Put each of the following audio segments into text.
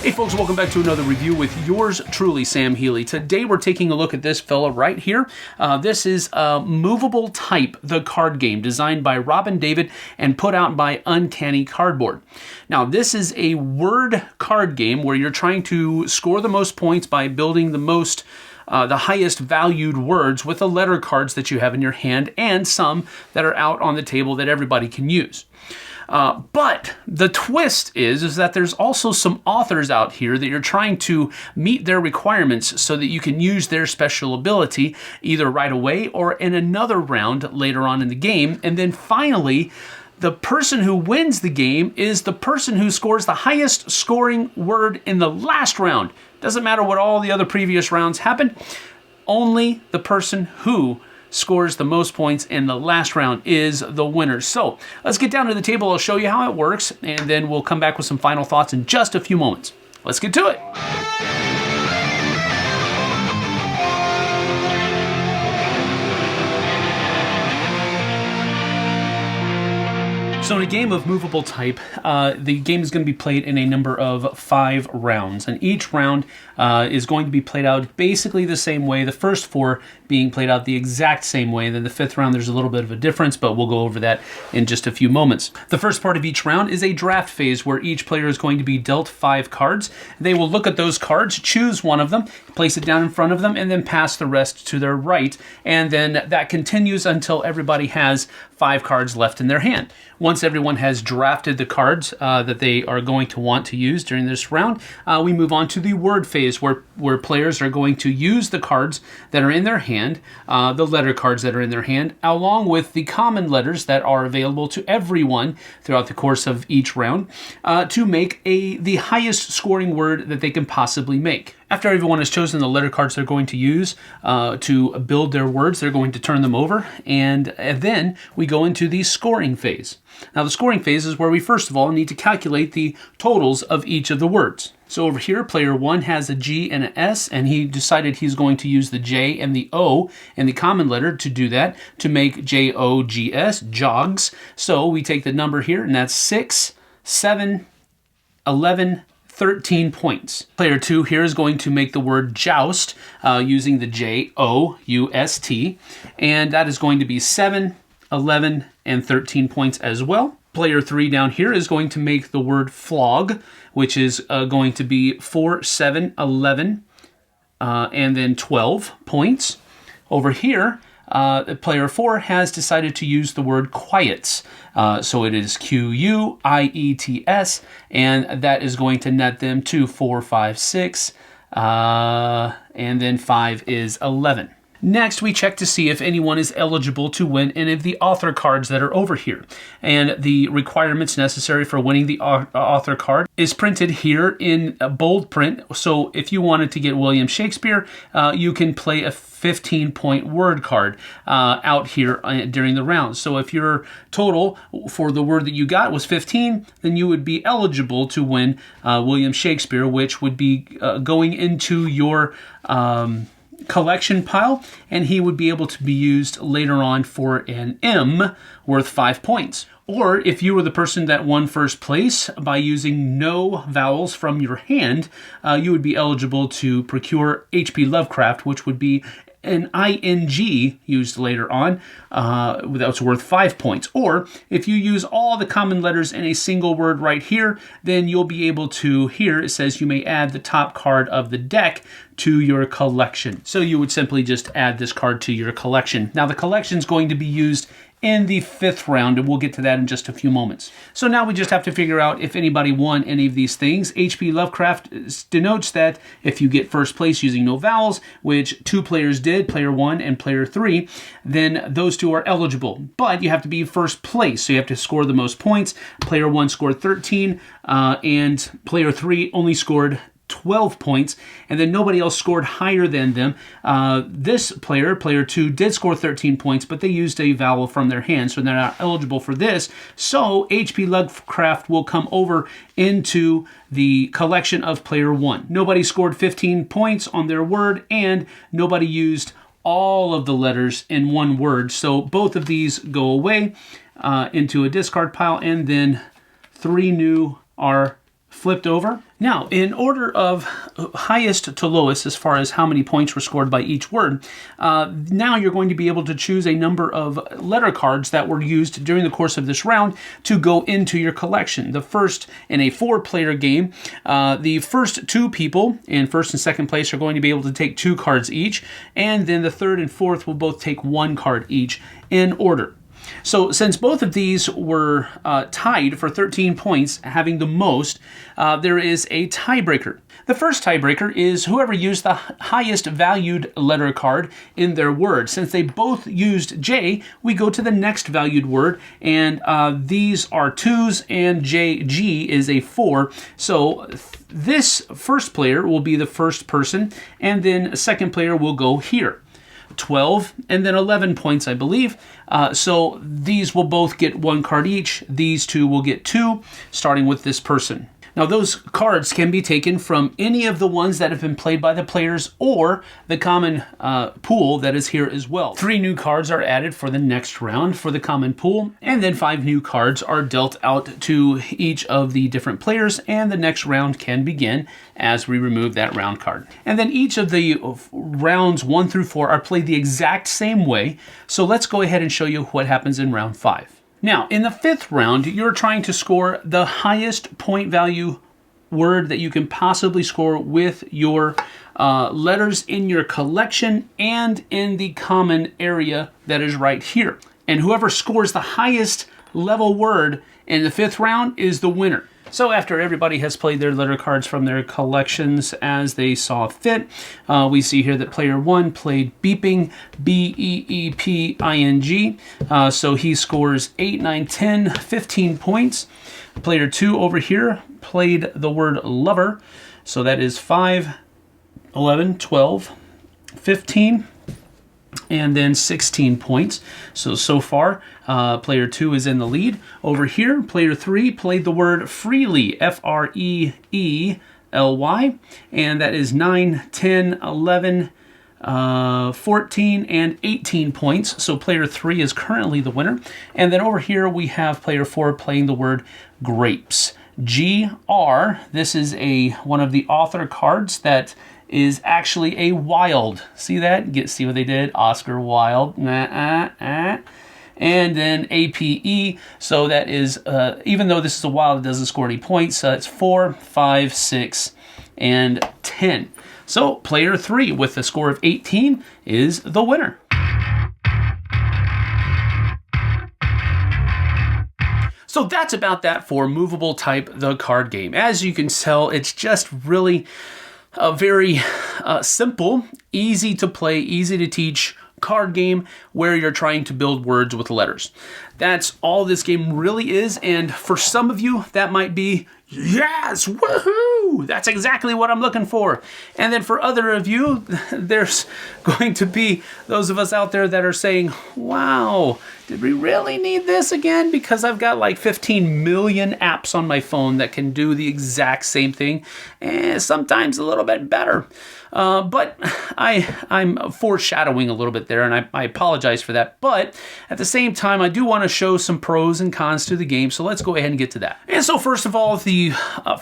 Hey folks, welcome back to another review with yours truly, Sam Healey. Today we're taking a look at this fella right here. This is Movable Type, the card game, designed by Robin David and put out by Uncanny Cardboard. Now this is a word card game where you're trying to score the most points by building the highest valued words with the letter cards that you have in your hand and some that are out on the table that everybody can use. But the twist is that there's also some authors out here that you're trying to meet their requirements so that you can use their special ability either right away or in another round later on in the game. And then finally, the person who wins the game is the person who scores the highest scoring word in the last round. Doesn't matter what all the other previous rounds happened. Only the person who scores the most points in the last round is the winner. So let's get down to the table. I'll show you how it works, and then we'll come back with some final thoughts in just a few moments. Let's get to it. So in a game of Movable Type, the game is going to be played in a number of 5 rounds. And each round is going to be played out basically the same way. The first 4 being played out the exact same way. Then the 5th round, there's a little bit of a difference, but we'll go over that in just a few moments. The first part of each round is a draft phase where each player is going to be dealt 5 cards. They will look at those cards, choose one of them, place it down in front of them, and then pass the rest to their right. And then that continues until everybody has 5 cards left in their hand. Once everyone has drafted the cards that they are going to want to use during this round, we move on to the word phase where players are going to use the cards that are in their hand, the letter cards that are in their hand, along with the common letters that are available to everyone throughout the course of each round to make the highest scoring word that they can possibly make. After everyone has chosen the letter cards they're going to use to build their words, they're going to turn them over, and then we go into the scoring phase. Now, the scoring phase is where we first of all need to calculate the totals of each of the words. So over here, player 1 has a G and an S, and he decided he's going to use the J and the O and the common letter to do that, to make J-O-G-S, jogs. So we take the number here, and that's 6, 7, 11, 13 points. Player 2 here is going to make the word joust using the J-O-U-S-T, and that is going to be 7, 11, and 13 points as well. Player 3 down here is going to make the word flog, which is going to be 4, 7, 11, and then 12 points. Over here, player 4 has decided to use the word quiets. So it is Q-U-I-E-T-S, and that is going to net them to 4, 5, 6, and then 5 is 11. Next, we check to see if anyone is eligible to win any of the author cards that are over here. And the requirements necessary for winning the author card is printed here in bold print. So if you wanted to get William Shakespeare, you can play a 15-point word card out here during the round. So if your total for the word that you got was 15, then you would be eligible to win William Shakespeare, which would be going into your collection pile, and he would be able to be used later on for an M worth 5 points. Or if you were the person that won first place by using no vowels from your hand, you would be eligible to procure H.P. Lovecraft, which would be an ing used later on, that's worth 5 points. Or if you use all the common letters in a single word right here, then you'll be able to, here it says you may add the top card of the deck to your collection. So you would simply just add this card to your collection. Now the collection is going to be used in the 5th round, and we'll get to that in just a few moments. So now we just have to figure out if anybody won any of these things. H.P. Lovecraft denotes that if you get first place using no vowels, which 2 players did, player 1 and player 3, then those 2 are eligible. But you have to be first place, so you have to score the most points. Player 1 scored 13, and player 3 only scored 12 points, and then nobody else scored higher than them. This player, player 2, did score 13 points, but they used a vowel from their hand, so they're not eligible for this. So H.P. Lovecraft will come over into the collection of player 1. Nobody scored 15 points on their word, and nobody used all of the letters in one word. So both of these go away into a discard pile, and then 3 new are flipped over. Now, in order of highest to lowest as far as how many points were scored by each word, now you're going to be able to choose a number of letter cards that were used during the course of this round to go into your collection. The first, in a 4-player game, the first 2 people in first and second place are going to be able to take 2 cards each, and then the third and fourth will both take 1 card each in order. So since both of these were tied for 13 points, having the most, there is a tiebreaker. The first tiebreaker is whoever used the highest valued letter card in their word. Since they both used J, we go to the next valued word, and these are 2s, and G is a 4. So this first player will be the first person, and then a second player will go here. 12 and then 11 points, I believe. So these will both get 1 card each. These 2 will get 2, starting with this person. Now, those cards can be taken from any of the ones that have been played by the players or the common pool that is here as well. 3 new cards are added for the next round for the common pool, and then 5 new cards are dealt out to each of the different players, and the next round can begin as we remove that round card. And then each of the rounds 1 through 4 are played the exact same way, so let's go ahead and show you what happens in round 5. Now, in the 5th round, you're trying to score the highest point value word that you can possibly score with your letters in your collection and in the common area that is right here. And whoever scores the highest level word in the 5th round is the winner. So after everybody has played their letter cards from their collections as they saw fit, we see here that player 1 played beeping, B-E-E-P-I-N-G. So he scores 8, 9, 10, 15 points. Player 2 over here played the word lover. So that is 5, 11, 12, 15, and then 16 points. So far, player 2 is in the lead. Over here, player 3 played the word freely, F-R-E-E-L-Y, and that is 9, 10, 11, 14, and 18 points. So player 3 is currently the winner. And then over here, we have player 4 playing the word grapes, G-R. This is one of the author cards that is actually a wild. See that? See what they did? Oscar Wilde. And then APE. So that is, even though this is a wild, it doesn't score any points. It's 4, 5, 6, and 10. So player 3 with a score of 18 is the winner. So that's about that for Movable Type, the card game. As you can tell, it's just really a very simple, easy to play, easy to teach card game where you're trying to build words with letters. That's all this game really is, and for some of you, that might be, yes, woohoo! That's exactly what I'm looking for. And then for other of you, there's going to be those of us out there that are saying, wow, did we really need this again? Because I've got like 15 million apps on my phone that can do the exact same thing, and sometimes a little bit better. But I'm foreshadowing a little bit there, and I apologize for that. But at the same time, I do want to show some pros and cons to the game, so let's go ahead and get to that. And so first of all, the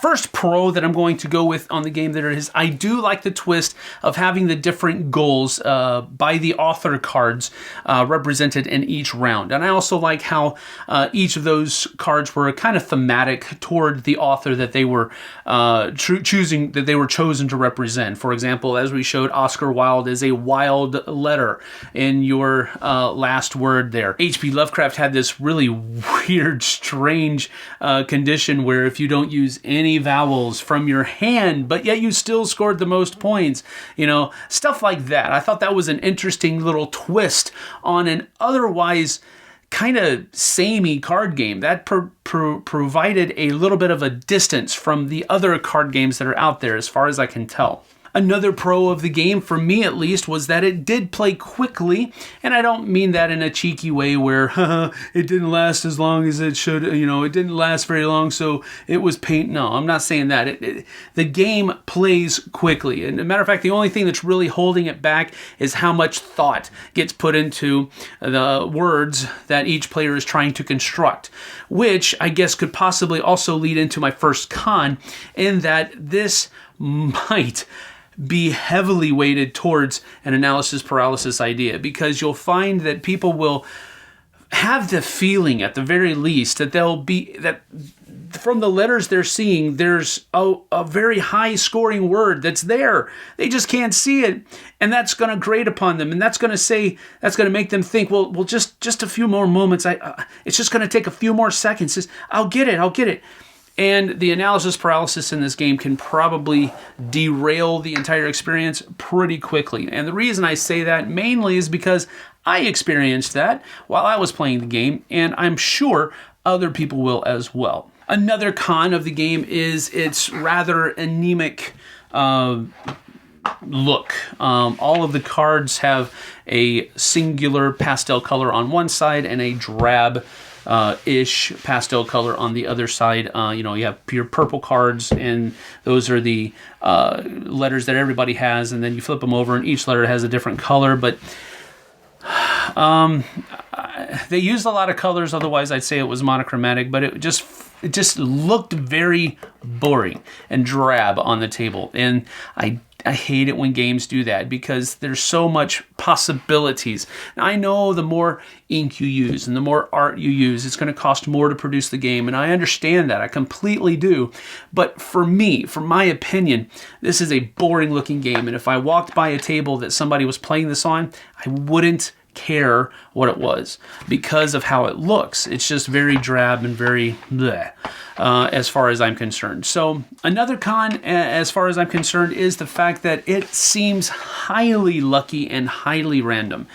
first pro that I'm going to go with on the game there is I do like the twist of having the different goals by the author cards represented in each round. And I also like how each of those cards were kind of thematic toward the author that they were chosen to represent. For example, as we showed, Oscar Wilde is a wild letter in your last word there. H.P. Lovecraft had this really weird, strange condition where if you don't use any vowels from your hand, but yet you still scored the most points, stuff like that. I thought that was an interesting little twist on an otherwise kind of samey card game that provided a little bit of a distance from the other card games that are out there as far as I can tell. Another pro of the game, for me at least, was that it did play quickly, and I don't mean that in a cheeky way where it didn't last as long as it should, it didn't last very long, so it was pain. No, I'm not saying that. The game plays quickly, and as a matter of fact, the only thing that's really holding it back is how much thought gets put into the words that each player is trying to construct, which I guess could possibly also lead into my first con, in that this might be heavily weighted towards an analysis paralysis idea, because you'll find that people will have the feeling at the very least that that from the letters they're seeing, there's a very high scoring word that's there. They just can't see it, and that's going to grate upon them, and that's going to make them think, well, just a few more moments. It's just going to take a few more seconds. I'll get it. And the analysis paralysis in this game can probably derail the entire experience pretty quickly. And the reason I say that mainly is because I experienced that while I was playing the game, and I'm sure other people will as well. Another con of the game is its rather anemic look. All of the cards have a singular pastel color on one side and a drab ish pastel color on the other side. You have your purple cards, and those are the letters that everybody has, and then you flip them over and each letter has a different color, but they used a lot of colors, otherwise I'd say it was monochromatic, but it just looked very boring and drab on the table, and I hate it when games do that, because there's so much possibilities. Now, I know the more ink you use and the more art you use, it's going to cost more to produce the game, and I understand that. I completely do. But for me, for my opinion, this is a boring looking game, and if I walked by a table that somebody was playing this on, I wouldn't care what it was because of how it looks. It's just very drab and very bleh, as far as I'm concerned. So another con, as far as I'm concerned, is the fact that it seems highly lucky and highly random.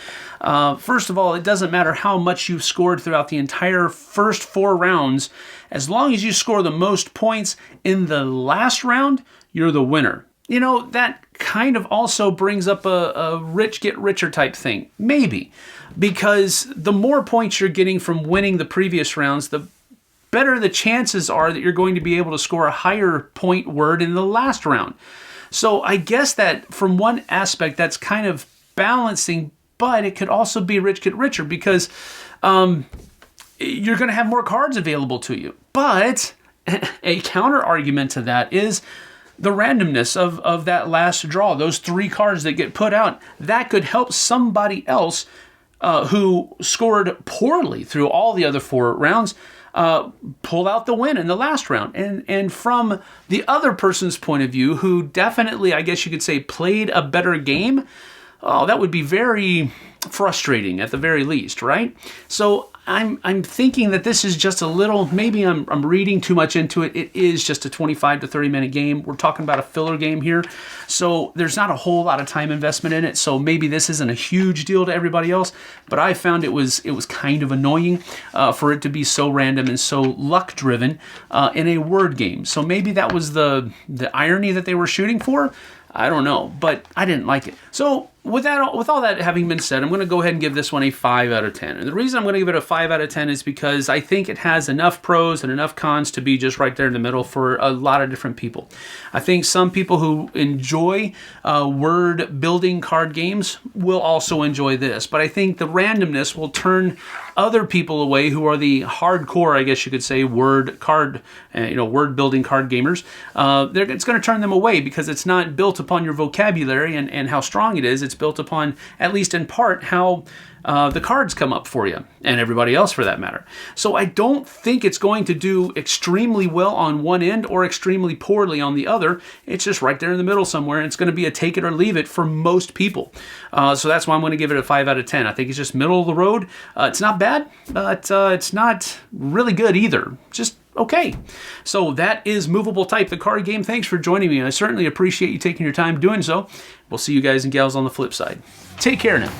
First of all, it doesn't matter how much you've scored throughout the entire first 4 rounds. As long as you score the most points in the last round, you're the winner. That kind of also brings up a rich get richer type thing. Maybe. Because the more points you're getting from winning the previous rounds, the better the chances are that you're going to be able to score a higher point word in the last round. So I guess that from one aspect, that's kind of balancing, but it could also be rich get richer, because you're going to have more cards available to you. But a counter argument to that is the randomness of that last draw, those 3 cards that get put out, that could help somebody else who scored poorly through all the other 4 rounds pull out the win in the last round. And from the other person's point of view, who definitely, I guess you could say, played a better game, that would be very frustrating at the very least, right? So I'm thinking that this is just a little, maybe I'm reading too much into it. It is just a 25 to 30 minute game. We're talking about a filler game here. So there's not a whole lot of time investment in it. So maybe this isn't a huge deal to everybody else, but I found it was kind of annoying for it to be so random and so luck driven in a word game. So maybe that was the irony that they were shooting for. I don't know, but I didn't like it. So with all that having been said, I'm going to go ahead and give this one a 5 out of 10. And the reason I'm going to give it a 5 out of 10 is because I think it has enough pros and enough cons to be just right there in the middle for a lot of different people. I think some people who enjoy word building card games will also enjoy this, but I think the randomness will turn other people away who are the hardcore, I guess you could say, word building card gamers. It's going to turn them away because it's not built upon your vocabulary and how strong it is. It's built upon, at least in part, how the cards come up for you, and everybody else for that matter. So I don't think it's going to do extremely well on one end or extremely poorly on the other. It's just right there in the middle somewhere, and it's going to be a take it or leave it for most people. So that's why I'm going to give it a 5 out of 10. I think it's just middle of the road. It's not bad, but it's not really good either. Just okay. So that is Movable Type, the card game. Thanks for joining me. I certainly appreciate you taking your time doing so. We'll see you guys and gals on the flip side. Take care now.